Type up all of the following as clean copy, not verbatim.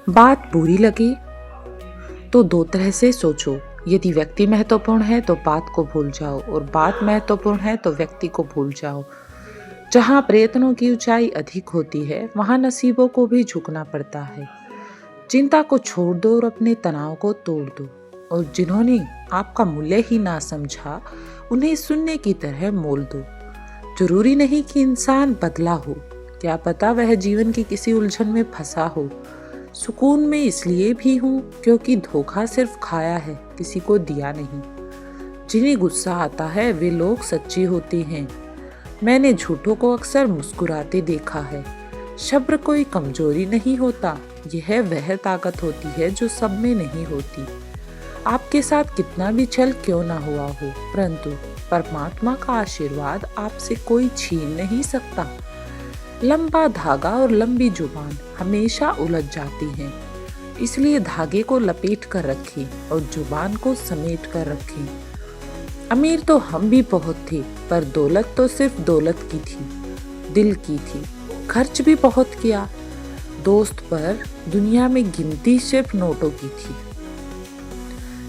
बात बुरी लगे तो दो तरह से सोचो। यदि व्यक्ति महत्वपूर्ण है तो बात को भूल जाओ, और बात महत्वपूर्ण है तो व्यक्ति को भूल जाओ। जहाँ प्रयत्नों की ऊंचाई अधिक होती है, वहाँ नसीबों को भी झुकना पड़ता है। चिंता को छोड़ दो और अपने तनाव को तोड़ दो, और जिन्होंने आपका मूल्य ही ना समझा, उन्हें शून्य की तरह मोल दो। जरूरी नहीं कि इंसान बदला हो, क्या पता वह जीवन की किसी उलझन में फंसा हो। सुकून में इसलिए भी हूँ क्योंकि धोखा सिर्फ खाया है, किसी को दिया नहीं। जिन्हें गुस्सा आता है वे लोग सच्चे होते हैं। मैंने झूठों को अक्सर मुस्कुराते देखा है। सब्र कोई कमजोरी नहीं होता, यह वह ताकत होती है जो सब में नहीं होती। आपके साथ कितना भी छल क्यों ना हुआ हो, परंतु परमात्मा का आशीर्वाद आपसे कोई छीन नहीं सकता। लंबा धागा और लंबी जुबान हमेशा उलझ जाती हैं, इसलिए धागे को लपेट कर रखें और जुबान को समेट कर रखें। अमीर तो हम भी बहुत थे, पर दौलत तो सिर्फ दौलत की थी, दिल की थी। खर्च भी बहुत किया दोस्त पर, दुनिया में गिनती सिर्फ नोटों की थी।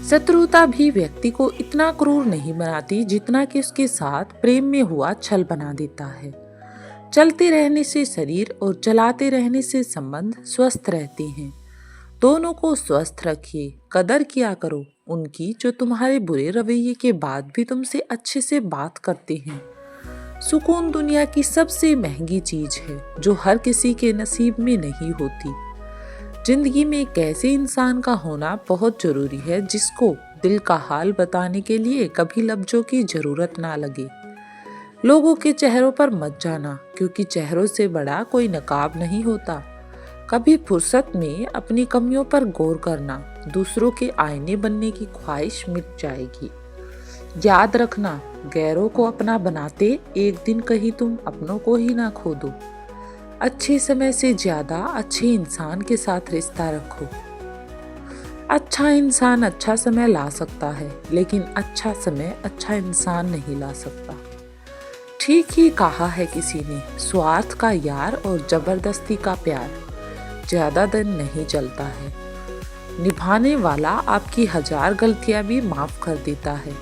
शत्रुता भी व्यक्ति को इतना क्रूर नहीं बनाती जितना कि उसके साथ प्रेम में हुआ छल बना देता है। चलते रहने से शरीर और चलाते रहने से संबंध स्वस्थ रहते हैं। दोनों को स्वस्थ रखिए। कदर किया करो उनकी जो तुम्हारे बुरे रवैये के बाद भी तुमसे अच्छे से बात करते हैं। सुकून दुनिया की सबसे महंगी चीज है जो हर किसी के नसीब में नहीं होती। जिंदगी में एक ऐसे इंसान का होना बहुत जरूरी है जिसको दिल का हाल बताने के लिए कभी लफ्जों की जरूरत ना लगे। लोगों के चेहरों पर मत जाना, क्योंकि चेहरों से बड़ा कोई नकाब नहीं होता। कभी फुर्सत में अपनी कमियों पर गौर करना, दूसरों के आईने बनने की ख्वाहिश मिट जाएगी। याद रखना, गैरों को अपना बनाते एक दिन कहीं तुम अपनों को ही ना खो दो। अच्छे समय से ज्यादा अच्छे इंसान के साथ रिश्ता रखो। अच्छा इंसान अच्छा समय ला सकता है, लेकिन अच्छा समय अच्छा इंसान नहीं ला सकता। ठीक ही कहा है किसी ने, स्वार्थ का यार और जबरदस्ती का प्यार ज्यादा दिन नहीं चलता है। निभाने वाला आपकी 1000 गलतियां भी माफ कर देता है,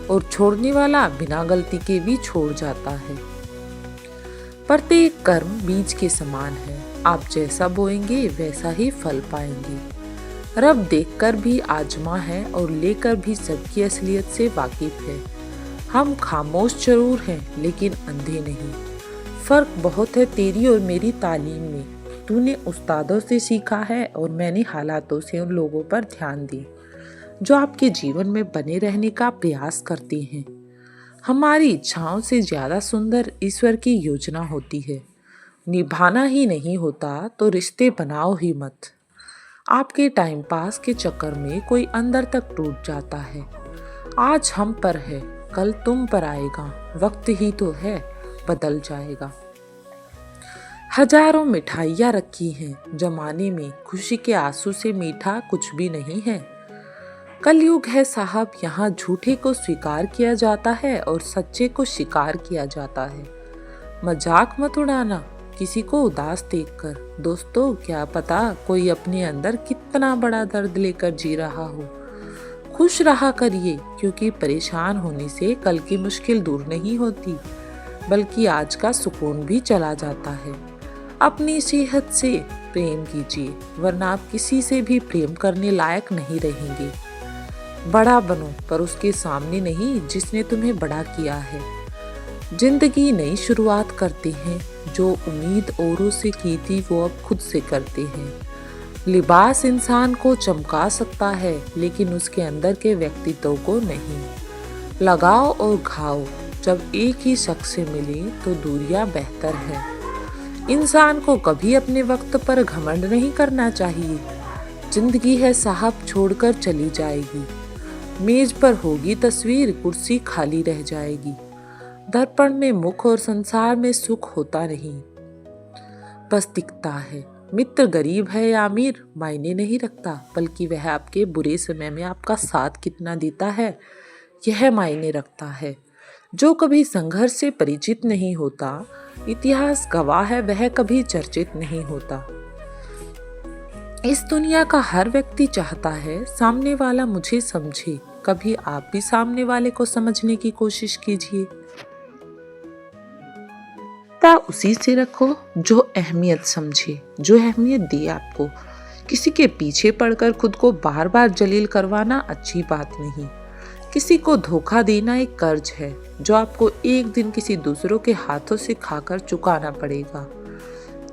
और छोड़ने वाला बिना गलती के भी छोड़ जाता है। प्रत्येक कर्म बीज के समान है, आप जैसा बोएंगे वैसा ही फल पाएंगे। रब देखकर भी आजमा है और लेकर भी सबकी असलियत से वाकिफ है। हम खामोश जरूर हैं लेकिन अंधे नहीं। फर्क बहुत है तेरी और मेरी तालीम में। तूने उस्तादों से सीखा है और मैंने हालातों से उन लोगों पर ध्यान दी जो आपके जीवन में बने रहने का प्रयास करते हैं। हमारी इच्छाओं से ज्यादा सुंदर ईश्वर की योजना होती है। निभाना ही नहीं होता तो रिश्ते बनाओ ही मत। आपके टाइम पास के चक्कर में कोई अंदर तक टूट जाता है। आज हम पर है, कल तुम पर आएगा। वक्त ही तो है, बदल जाएगा। हजारों मिठाइयाँ रखी हैं जमाने में, खुशी के आंसू से मीठा कुछ भी नहीं है। कलयुग है साहब, यहाँ झूठे को स्वीकार किया जाता है और सच्चे को शिकार किया जाता है। मजाक मत उड़ाना किसी को उदास देखकर। दोस्तों, क्या पता कोई अपने अंदर कितना बड़ा दर्द लेकर जी रहा हो। खुश रहा करिए, क्योंकि परेशान होने से कल की मुश्किल दूर नहीं होती, बल्कि आज का सुकून भी चला जाता है। अपनी सेहत से प्रेम कीजिए, वरना आप किसी से भी प्रेम करने लायक नहीं रहेंगे। बड़ा बनो, पर उसके सामने नहीं जिसने तुम्हें बड़ा किया है। जिंदगी नई शुरुआत करते हैं, जो उम्मीद औरों से की थी वो अब खुद से करते हैं। लिबास इंसान को चमका सकता है, लेकिन उसके अंदर के व्यक्तित्व को नहीं। लगाओ और घाव जब एक ही शख्स से मिले तो दूरियां बेहतर है। इंसान को कभी अपने वक्त पर घमंड नहीं करना चाहिए। जिंदगी है साहब, छोड़कर चली जाएगी। मेज पर होगी तस्वीर, कुर्सी खाली रह जाएगी। दर्पण में मुख और संसार में सुख होता नहीं, बस दिखता है। मित्र गरीब है या अमीर मायने नहीं रखता, बल्कि वह आपके बुरे समय में आपका साथ कितना देता है यह मायने रखता है। जो कभी संघर्ष से परिचित नहीं होता, इतिहास गवाह है वह कभी चर्चित नहीं होता। इस दुनिया का हर व्यक्ति चाहता है सामने वाला मुझे समझे। कभी आप भी सामने वाले को समझने की कोशिश कीजिए। ता उसी से रखो जो अहमियत समझे, जो अहमियत दे आपको। किसी के पीछे पड़कर खुद को बार बार जलील करवाना अच्छी बात नहीं। किसी को धोखा देना एक कर्ज है जो आपको एक दिन किसी दूसरों के हाथों से खाकर चुकाना पड़ेगा।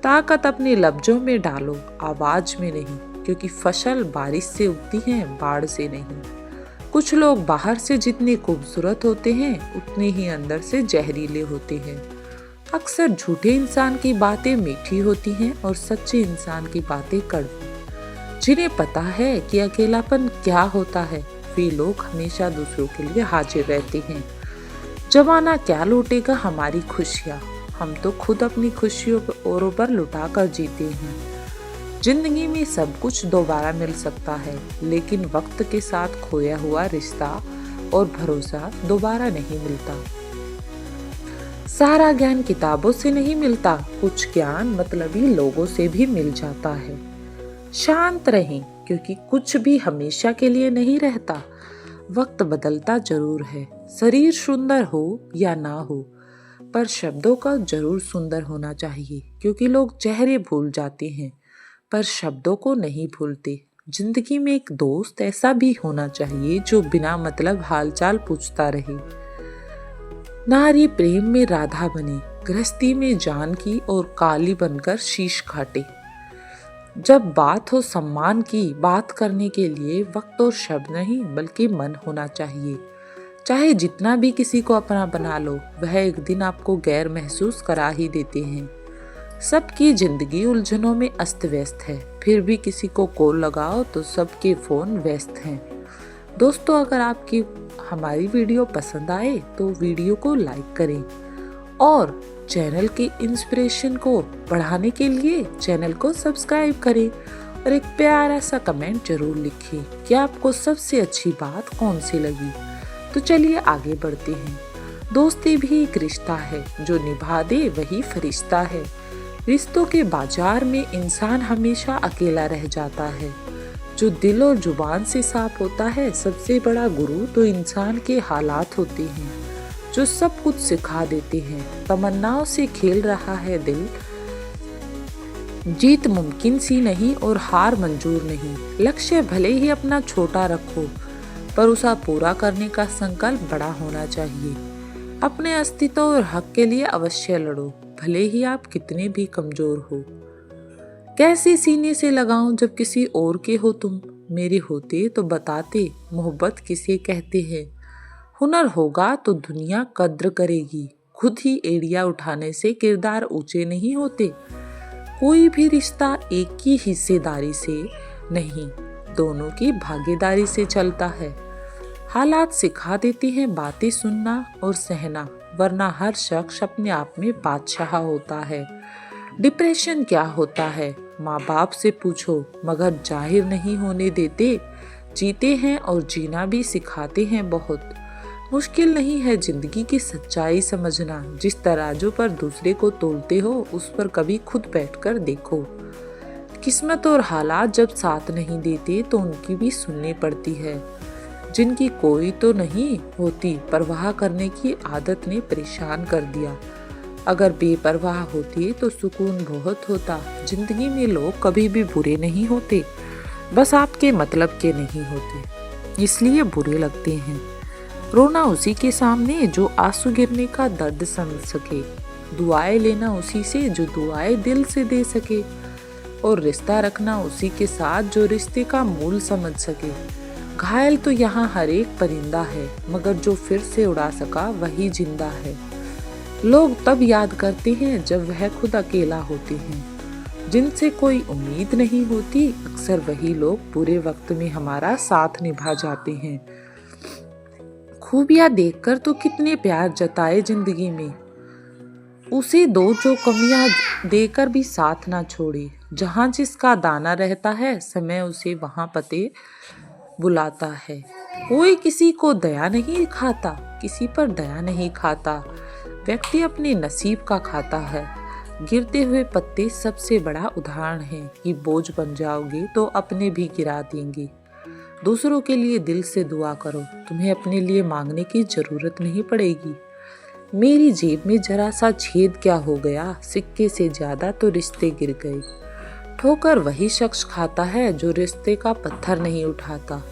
ताकत अपने लफ्जों में डालो, आवाज में नहीं, क्योंकि फसल बारिश से उगती है, बाढ़ से नहीं। कुछ लोग बाहर से जितने खूबसूरत होते हैं उतने ही अंदर से जहरीले होते हैं। अक्सर झूठे इंसान की बातें मीठी होती हैं और सच्चे इंसान की बातें कड़वी। जिन्हें पता है कि अकेलापन क्या होता है, वे लोग हमेशा दूसरों के लिए हाजिर रहते हैं। जमाना क्या लूटेगा हमारी खुशियाँ, हम तो खुद अपनी खुशियों औरों पर लुटा कर जीते हैं। जिंदगी में सब कुछ दोबारा मिल सकता है, लेकिन वक्त के साथ खोया हुआ रिश्ता और भरोसा दोबारा नहीं मिलता। सारा ज्ञान किताबों से नहीं मिलता, कुछ ज्ञान मतलबी लोगों से भी मिल जाता है। शांत रहें, क्योंकि कुछ भी हमेशा के लिए नहीं रहता। वक्त बदलता जरूर है, शरीर सुंदर हो या ना हो, पर शब्दों का जरूर सुंदर होना चाहिए, क्योंकि लोग चेहरे भूल जाते हैं पर शब्दों को नहीं भूलते। जिंदगी में एक दोस्त ऐसा भी होना चाहिए जो बिना मतलब हालचाल पूछता रहे। नारी प्रेम में राधा बने, गृहस्थी में जानकी और काली बनकर शीश काटे। जब बात हो सम्मान की, बात करने के लिए वक्त और शब्द नहीं बल्कि मन होना चाहिए। चाहे जितना भी किसी को अपना बना लो, वह एक दिन आपको गैर महसूस करा ही देते हैं। सबकी जिंदगी उलझनों में अस्त व्यस्त है, फिर भी किसी को कॉल लगाओ तो सबके फोन व्यस्त हैं। दोस्तों, अगर आपकी हमारी वीडियो पसंद आए तो वीडियो को लाइक करें और चैनल की इंस्पिरेशन को बढ़ाने के लिए चैनल को सब्सक्राइब करें और एक प्यारा सा कमेंट जरूर लिखें कि आपको सबसे अच्छी बात कौन सी लगी। तो चलिए आगे बढ़ते हैं। दोस्ती भी एक रिश्ता है, जो निभा दे वही फरिश्ता है। रिश्तों के बाजार में इंसान हमेशा अकेला रह जाता है। जो दिल और जुबान से साफ होता है, सबसे बड़ा गुरु तो इंसान के हालात होते हैं, जो सब कुछ सिखा देते हैं। तमन्नाओं से खेल रहा है दिल, जीत मुमकिन सी नहीं और हार मंजूर नहीं। लक्ष्य भले ही अपना छोटा रखो, पर उसे पूरा करने का संकल्प बड़ा होना चाहिए। अपने अस्तित्व और हक के लिए अवश्य लड़ो, भले ही आप कितने भी कमजोर हो। कैसे सीने से लगाऊं जब किसी और के हो तुम, मेरे होते तो बताते मोहब्बत किसे कहते हैं। हुनर होगा तो दुनिया कद्र करेगी, खुद ही एड़िया उठाने से किरदार ऊंचे नहीं होते। कोई भी रिश्ता एक की हिस्सेदारी से नहीं, दोनों की भागीदारी से चलता है। हालात सिखा देते हैं बातें सुनना और सहना, वरना हर शख्स अपने आप में बादशाह होता है। डिप्रेशन क्या होता है, माँ बाप से पूछो, मगर जाहिर नहीं होने देते। जीते हैं और जीना भी सिखाते हैं बहुत। मुश्किल नहीं है जिंदगी की सच्चाई समझना। जिस तराजू पर दूसरे को तोलते हो, उस पर कभी खुद बैठकर देखो। किस्मत और हालात जब साथ नहीं देते तो उनकी भी सुननी पड़ती है। जिनकी कोई तो नहीं होती, परवाह करने की आदत ने परेशान कर दिया। अगर बेपरवाह होती तो सुकून बहुत होता। जिंदगी में लोग कभी भी बुरे नहीं होते, बस आपके मतलब के नहीं होते, इसलिए बुरे लगते हैं। रोना उसी के सामने जो आंसू गिरने का दर्द समझ सके। दुआएं लेना उसी से जो दुआएं दिल से दे सके। और रिश्ता रखना उसी के साथ जो रिश्ते का मूल समझ सके। घायल तो यहाँ हर एक परिंदा है, मगर जो फिर से उड़ा सका वही जिंदा है। लोग तब याद करते हैं जब वह खुद अकेला होते हैं। जिनसे कोई उम्मीद नहीं होती, अक्सर वही लोग बुरे वक्त में हमारा साथ निभा जाते हैं। खूबियां देखकर तो कितने प्यार जताए जिंदगी में, उसे दो जो कमियां देकर भी साथ ना छोड़े। जहाँ जिसका दाना रहता है, समय उसे वहाँ पते बुलाता है। कोई किसी को दया नहीं खाता, किसी पर दया नहीं खाता। व्यक्ति अपने नसीब का खाता है। गिरते हुए पत्ते सबसे बड़ा उदाहरण है कि बोझ बन जाओगे तो अपने भी गिरा देंगे। दूसरों के लिए दिल से दुआ करो, तुम्हें अपने लिए मांगने की जरूरत नहीं पड़ेगी। मेरी जेब में जरा सा छेद क्या हो गया, सिक्के से ज्यादा तो रिश्ते गिर गए। ठोकर वही शख्स खाता है जो रिश्ते का पत्थर नहीं उठाता।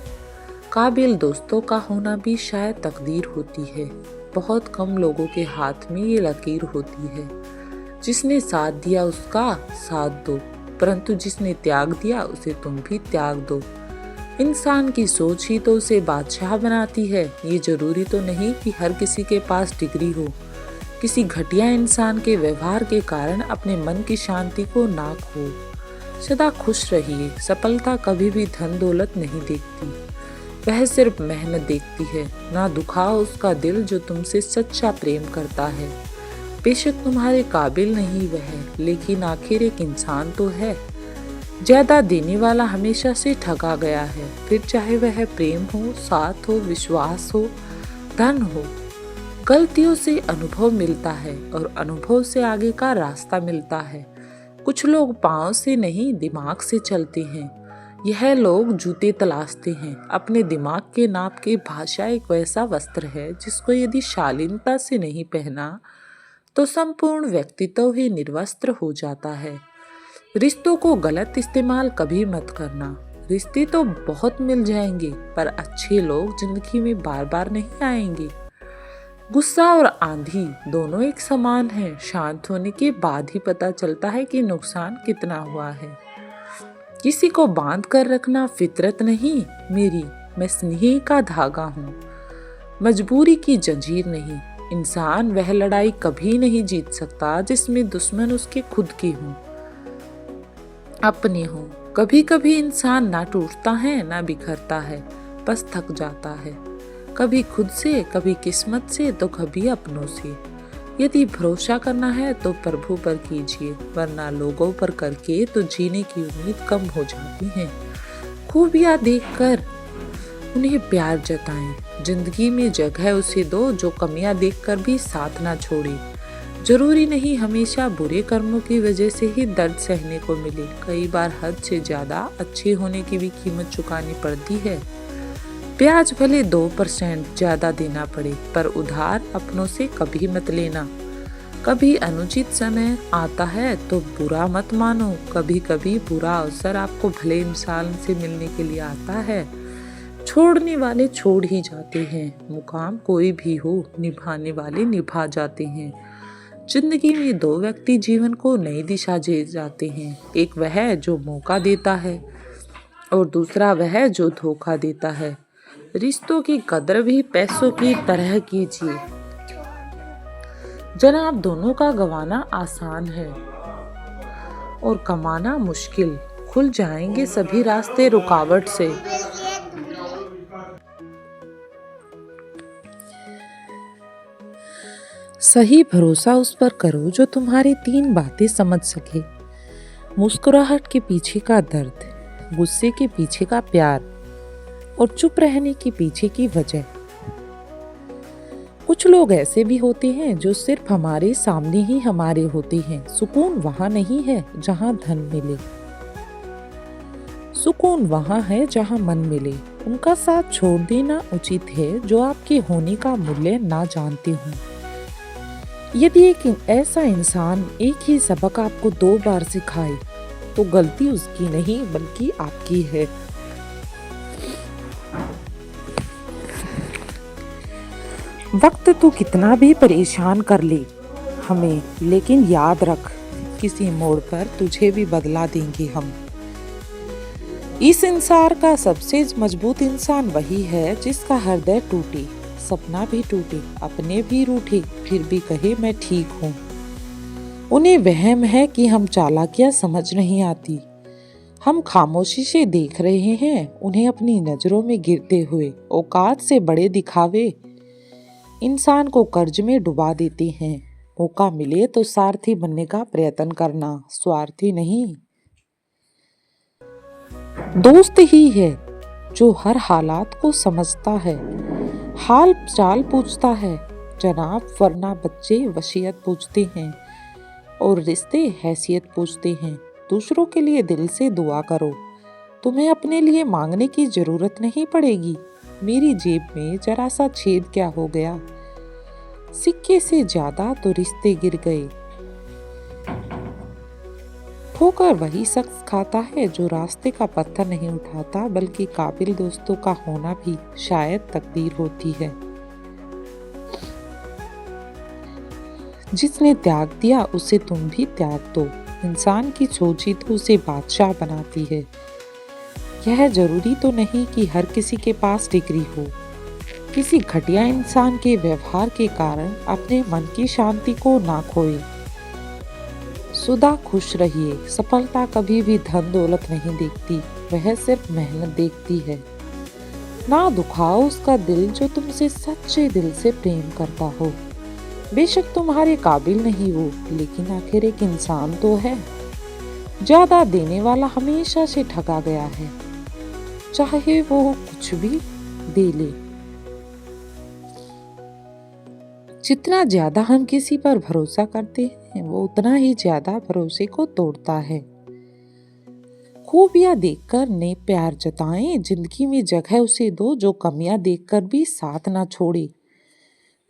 काबिल दोस्तों का होना भी शायद तकदीर होती है। बहुत कम लोगों के हाथ में ये लकीर होती है। जिसने साथ दिया उसका साथ दो, परंतु जिसने त्याग दिया उसे तुम भी त्याग दो। इंसान की सोच ही तो उसे बादशाह बनाती है। ये जरूरी तो नहीं कि हर किसी के पास डिग्री हो। किसी घटिया इंसान के व्यवहार के कारण अपने मन की शांति को ना खो। सदा खुश रहिए। सफलता कभी भी धन दौलत नहीं देखती, वह सिर्फ मेहनत देखती है। ना दुखाओ उसका दिल जो तुमसे सच्चा प्रेम करता है। बेशक तुम्हारे काबिल नहीं वह, लेकिन आखिर एक इंसान तो है। ज्यादा देने वाला हमेशा से ठगा गया है, फिर चाहे वह प्रेम हो, साथ हो, विश्वास हो, धन हो। गलतियों से अनुभव मिलता है और अनुभव से आगे का रास्ता मिलता है। कुछ लोग पाँव से नहीं दिमाग से चलते हैं। यह लोग जूते तलाशते हैं। अपने दिमाग के नाप की भाषा एक वैसा वस्त्र है जिसको यदि शालीनता से नहीं पहना तो संपूर्ण व्यक्तित्व ही निर्वस्त्र हो जाता है। रिश्तों को गलत इस्तेमाल कभी मत करना। रिश्ते तो बहुत मिल जाएंगे, पर अच्छे लोग जिंदगी में बार बार नहीं आएंगे। गुस्सा और आंधी दोनों एक समान हैं। शांत होने के बाद ही पता चलता है कि नुकसान कितना हुआ है। किसी को बांध कर रखना फितरत नहीं मेरी, मैं स्नेह का धागा हूँ, मजबूरी की जंजीर नहीं। इंसान वह लड़ाई कभी नहीं जीत सकता जिसमें दुश्मन उसके खुद के हों, अपने हों। कभी कभी इंसान ना टूटता है ना बिखरता है, बस थक जाता है। कभी खुद से, कभी किस्मत से, तो कभी अपनों से। यदि भरोसा करना है तो प्रभु पर कीजिए, वरना लोगों पर करके तो जीने की उम्मीद कम हो जाती है। खूबियां देखकर उन्हें प्यार जताएं। जिंदगी में जगह उसे दो जो कमियां देखकर भी साथ ना छोड़े। जरूरी नहीं हमेशा बुरे कर्मों की वजह से ही दर्द सहने को मिले। कई बार हद से ज्यादा अच्छे होने की भी कीमत चुकानी पड़ती है। ब्याज भले 2% ज्यादा देना पड़े, पर उधार अपनों से कभी मत लेना। कभी अनुचित समय आता है तो बुरा मत मानो। कभी कभी बुरा अवसर आपको भले इंसान से मिलने के लिए आता है। छोड़ने वाले छोड़ ही जाते हैं। मुकाम कोई भी हो, निभाने वाले निभा जाते हैं। जिंदगी में 2 व्यक्ति जीवन को नई दिशा दे जाते हैं। एक वह जो मौका देता है और दूसरा वह जो धोखा देता है। रिश्तों की कदर भी पैसों की तरह कीजिए। जनाब, दोनों का गंवाना आसान है और कमाना मुश्किल। खुल जाएंगे सभी रास्ते रुकावट से। सही भरोसा उस पर करो जो तुम्हारी 3 बातें समझ सके। मुस्कुराहट के पीछे का दर्द, गुस्से के पीछे का प्यार और चुप रहने के पीछे की वजह। कुछ लोग ऐसे भी होते हैं जो सिर्फ हमारे सामने ही हमारे होते हैं। सुकून वहां नहीं है जहां धन मिले, सुकून वहां है जहां मन मिले। उनका साथ छोड़ देना उचित है जो आपके होने का मूल्य ना जानते हों। यदि एक ऐसा इंसान एक ही सबक आपको 2 बार सिखाए तो गलती उसकी नहीं बल्कि आपकी है। वक्त तो कितना भी परेशान कर ले हमें, लेकिन याद रख किसी मोड़ पर तुझे भी बदला देंगे हम। इस संसार का सबसे मजबूत इंसान वही है जिसका हृदय टूटे, सपना भी टूटे, अपने भी रूठे, फिर भी कहे मैं ठीक हूँ। उन्हें वहम है कि हम चालाकियां समझ नहीं आती। हम खामोशी से देख रहे हैं उन्हें अपनी नजरों में गिरते हुए। औकात से बड़े दिखावे इंसान को कर्ज में डुबा देते हैं। मौका मिले तो सारथी बनने का प्रयत्न करना, स्वार्थी नहीं। दोस्त ही है जो हर हालात को समझता है, हाल चाल पूछता है जनाब, वरना बच्चे वसीयत पूछते हैं। और रिश्ते हैसियत पूछते हैं। दूसरों के लिए दिल से दुआ करो, तुम्हें अपने लिए मांगने की जरूरत नहीं पड़ेगी। मेरी जेब में जरा सा छेद क्या हो गया, सिक्के से ज्यादा तो रिश्ते गिर गए। ठोकर वही शख्स खाता है जो रास्ते का पत्थर नहीं उठाता, बल्कि काबिल दोस्तों का होना भी शायद तकदीर होती है। जिसने त्याग दिया उसे तुम भी त्याग दो। इंसान की सोच ही तो उसे बादशाह बनाती है। यह जरूरी तो नहीं कि हर किसी के पास डिग्री हो। किसी घटिया इंसान के व्यवहार के कारण अपने मन की शांति को ना खोए। सदा खुश रहिए। सफलता कभी भी धन दौलत नहीं देखती, वह सिर्फ मेहनत देखती है। ना दुखाओ उसका दिल जो तुमसे सच्चे दिल से प्रेम करता हो। बेशक तुम्हारे काबिल नहीं वो, लेकिन आखिर एक इंसान तो है। ज्यादा देने वाला हमेशा से ठगा गया है, चाहे वो कुछ भी दे ले। जितना ज्यादा हम किसी पर भरोसा करते हैं, वो उतना ही ज्यादा भरोसे को तोड़ता है। खूबियां देखकर ने प्यार जताएं, जिंदगी में जगह उसे दो जो कमियां देखकर भी साथ ना छोड़े।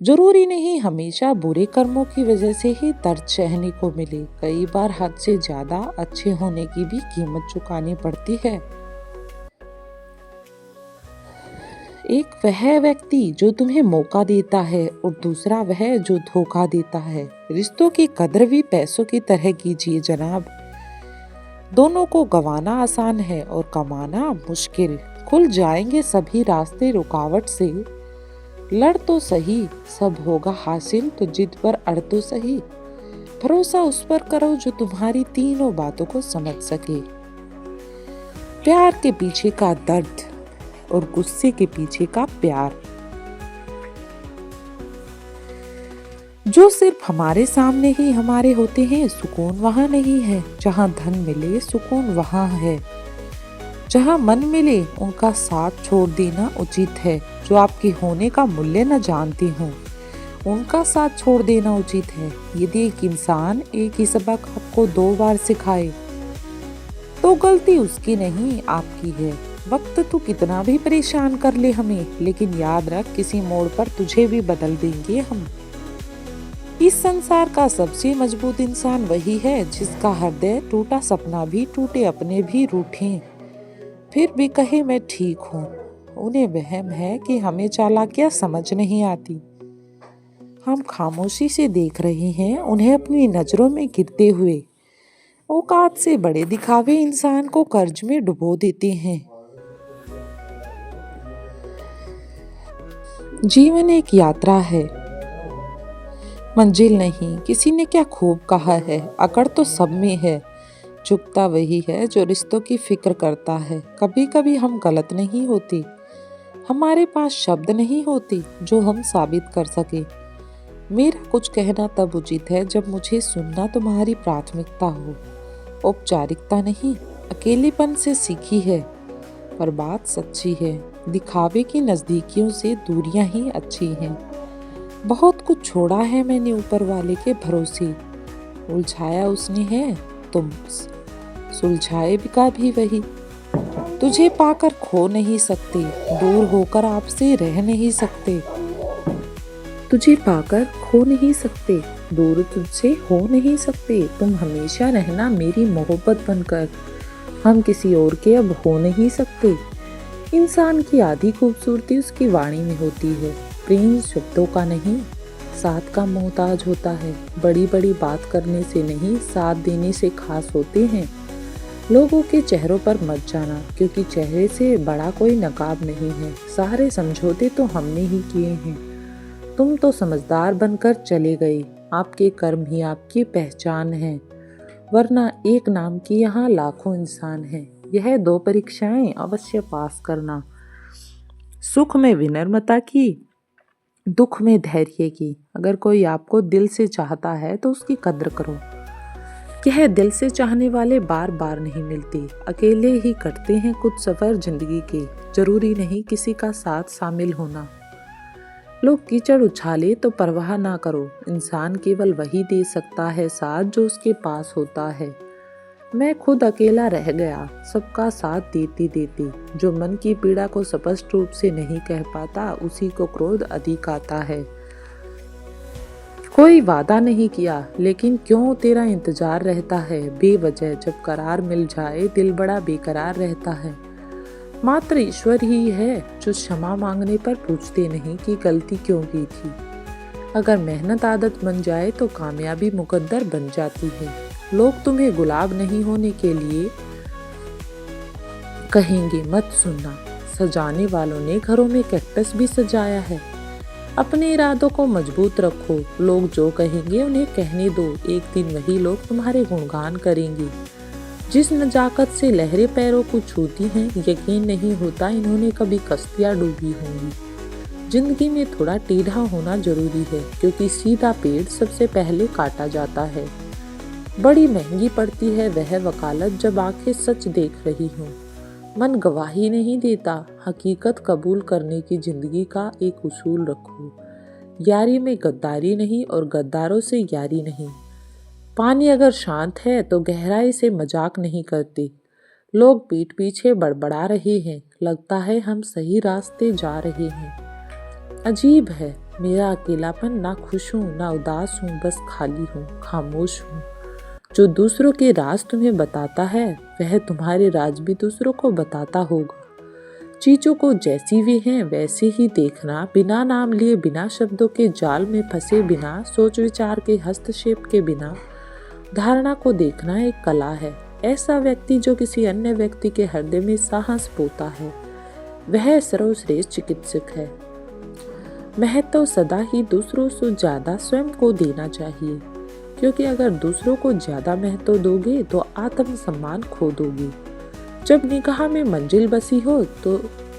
जरूरी नहीं हमेशा बुरे कर्मों की वजह से ही दर्द सहने को मिले। कई बार हद से ज्यादा अच्छे होने की भी कीमत चुकानी पड़ती है। एक वह व्यक्ति जो तुम्हें मौका देता है और दूसरा वह जो धोखा देता है। रिश्तों की कदर भी पैसों की तरह कीजिए जनाब। दोनों को गंवाना आसान है और कमाना मुश्किल। खुल जाएंगे सभी रास्ते रुकावट से। लड़ तो सही, सब होगा हासिल, तो जिद पर अड़ तो सही। भरोसा उस पर करो जो तुम्हारी तीनों बातों को समझ सके। प्यार के पीछे का दर्द और गुस्से के पीछे का प्यार, जो सिर्फ हमारे सामने ही हमारे होते हैं। सुकून वहां नहीं है जहां धन मिले, सुकून वहां है जहां मन मिले। उनका साथ छोड़ देना उचित है जो आपके होने का मूल्य न जानते हों। उनका साथ छोड़ देना उचित है। यदि एक इंसान एक ही सबक आपको 2 बार सिखाए तो गलती उसकी नहीं आपकी है। वक्त तो कितना भी परेशान कर ले हमें, लेकिन याद रख किसी मोड़ पर तुझे भी बदल देंगे हम। इस संसार का सबसे मजबूत इंसान वही है जिसका हृदय टूटा सपना भी टूटे, अपने भी रूठे, फिर भी कहे मैं ठीक हूँ। उन्हें वहम है कि हमें चालाकियाँ समझ नहीं आती। हम खामोशी से देख रहे हैं उन्हें अपनी नजरों में गिरते हुए। औकात से बड़े दिखावे इंसान को कर्ज में डुबो देते हैं। जीवन एक यात्रा है, मंजिल नहीं। किसी ने क्या खूब कहा है, अकड़ तो सब में है। झुकता वही है जो रिश्तों की फिक्र करता है। कभी कभी हम गलत नहीं होते, हमारे पास शब्द नहीं होते जो हम साबित कर सके। मेरा कुछ कहना तब उचित है जब मुझे सुनना तुम्हारी प्राथमिकता हो। औपचारिकता नहीं, अकेलेपन से सीखी है, पर बात सच्ची है। दिखावे की नजदीकियों से दूरियां ही अच्छी हैं। बहुत कुछ छोड़ा है मैंने ऊपर वाले के भरोसे। उलझाया उसने है, तुम सुलझाए का भी वही। तुझे पाकर खो नहीं सकते, दूर होकर आपसे रह नहीं सकते। तुझे पाकर खो नहीं सकते, दूर तुझसे हो नहीं सकते। तुम हमेशा रहना मेरी मोहब्बत बनकर, हम किसी और के अब हो नहीं सकते। इंसान की आधी खूबसूरती उसकी वाणी में होती है। प्रेम शब्दों का नहीं, साथ का मोहताज होता है। बड़ी बड़ी बात करने से नहीं, साथ देने से खास होते हैं। लोगों के चेहरों पर मत जाना, क्योंकि चेहरे से बड़ा कोई नकाब नहीं है। सारे समझौते तो हमने ही किए हैं। तुम तो समझदार बनकर चले गए। आपके कर्म ही आपकी पहचान है, वरना एक नाम की यहाँ लाखों इंसान हैं। यह 2 परीक्षाएं अवश्य पास करना, सुख में विनम्रता की, दुख में धैर्य की। अगर कोई आपको दिल से चाहता है तो उसकी कद्र करो। यह दिल से चाहने वाले बार बार नहीं मिलते, अकेले ही कटते हैं कुछ सफर जिंदगी के। जरूरी नहीं किसी का साथ शामिल होना। लोग कीचड़ उछाले तो परवाह ना करो, इंसान केवल वही दे सकता है साथ जो उसके पास होता है। मैं खुद अकेला रह गया सबका साथ देती देती। जो मन की पीड़ा को स्पष्ट रूप से नहीं कह पाता उसी को क्रोध अधिक आता है। कोई वादा नहीं किया लेकिन क्यों तेरा इंतजार रहता है बेवजह। जब करार मिल जाए दिल बड़ा बेकरार रहता है। मात्र ईश्वर ही है जो क्षमा मांगने पर पूछते नहीं कि गलती क्यों की थी। अगर मेहनत आदत बन जाए तो कामयाबी मुकद्दर बन जाती है। लोग तुम्हें गुलाब नहीं होने के लिए कहेंगे मत सुनना। सजाने वालों ने घरों में कैक्टस भी सजाया है। अपने इरादों को मजबूत रखो। लोग जो कहेंगे उन्हें कहने दो। एक दिन वही लोग तुम्हारे गुणगान करेंगे। जिस नजाकत से लहरें पैरों को छूती हैं यकीन नहीं होता इन्होंने कभी कश्तियाँ डूबी होंगी। जिंदगी में थोड़ा टेढ़ा होना जरूरी है क्योंकि सीधा पेड़ सबसे पहले काटा जाता है। बड़ी महंगी पड़ती है वह वकालत जब आंखें सच देख रही हों। मन गवाही नहीं देता, हकीकत कबूल करने की जिंदगी का एक उसूल रखो। यारी में गद्दारी नहीं और गद्दारों से यारी नहीं। पानी अगर शांत है तो गहराई से मजाक नहीं करती। लोग पीठ पीछे बड़बड़ा रहे हैं, लगता है हम सही रास्ते जा रहे हैं। अजीब है मेरा अकेलापन, ना खुश हूँ ना उदास हूँ, बस खाली हूँ, खामोश हूँ। जो दूसरों के राज तुम्हें बताता है वह तुम्हारे राज भी दूसरों को बताता होगा। चीजों को जैसी वे हैं वैसे ही देखना, बिना नाम लिए, बिना शब्दों के जाल में फंसे, बिना सोच विचार के हस्तक्षेप के बिना धारणा को देखना एक कला है। ऐसा व्यक्ति जो किसी अन्य व्यक्ति के हृदय में साहस बोता है वह सर्वश्रेष्ठ चिकित्सक है। महत्व सदा ही दूसरों से ज्यादा स्वयं को देना चाहिए क्योंकि अगर दूसरों को ज्यादा महत्व दोगे तो आत्म सम्मान खो दोगे। जब निगाह में मंजिल बसी हो तो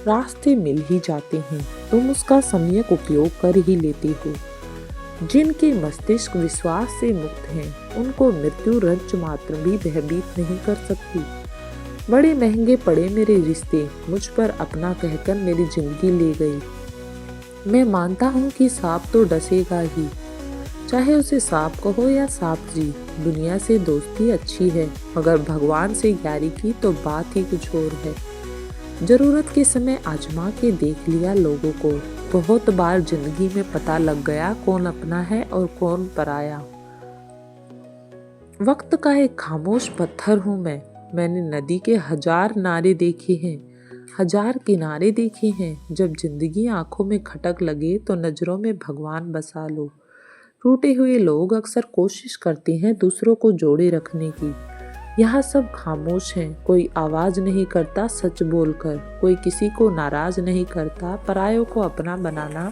रास्ते मिल ही जाते हैं, तुम उसका सम्यक उपयोग कर ही लेते हो। जिनके मस्तिष्क विश्वास से मुक्त हैं उनको मृत्यु रंच मात्र भी भयभीत नहीं कर सकती। बड़े महंगे पड़े मेरे रिश्ते, मुझ पर अपना कहकर मेरी जिंदगी ले गई। मैं मानता हूँ कि सांप तो डसेगा ही, चाहे उसे सांप कहो या सांप जी। दुनिया से दोस्ती अच्छी है मगर भगवान से यारी की तो बात ही कुछ और है। जरूरत के समय आजमा के देख लिया लोगों को, बहुत बार जिंदगी में पता लग गया कौन अपना है और कौन पराया। वक्त का एक खामोश पत्थर हूँ मैंने नदी के हजार नारे देखे हैं, हजार किनारे देखे हैं। जब जिंदगी आंखों में खटक लगे तो नजरों में भगवान बसा लो। टूटे हुए लोग अक्सर कोशिश करते हैं दूसरों को जोड़े रखने की। यहाँ सब खामोश हैं, कोई आवाज नहीं करता सच बोलकर, कोई किसी को नाराज नहीं करता। परायों को अपना बनाना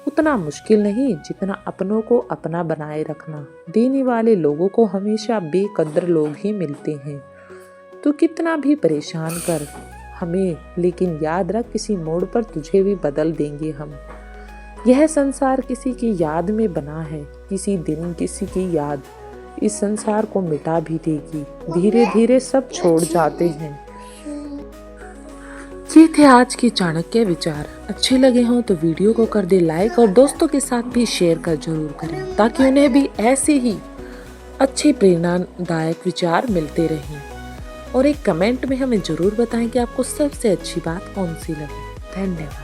उतना मुश्किल नहीं जितना अपनों को अपना बनाए रखना। देने वाले लोगों को हमेशा बेकद्र लोग ही मिलते हैं। तो कितना भी परेशान कर हमें, लेकिन याद रख किसी मोड़ पर तुझे भी बदल देंगे हम। यह संसार किसी की याद में बना है, किसी दिन किसी की याद इस संसार को मिटा भी देगी। धीरे धीरे सब छोड़ जाते हैं। ये थे आज के चाणक्य विचार। अच्छे लगे हों तो वीडियो को कर दे लाइक और दोस्तों के साथ भी शेयर कर जरूर करें ताकि उन्हें भी ऐसे ही अच्छे प्रेरणादायक विचार मिलते रहें। और एक कमेंट में हमें जरूर बताएं कि आपको सबसे अच्छी बात कौन सी लगी। धन्यवाद।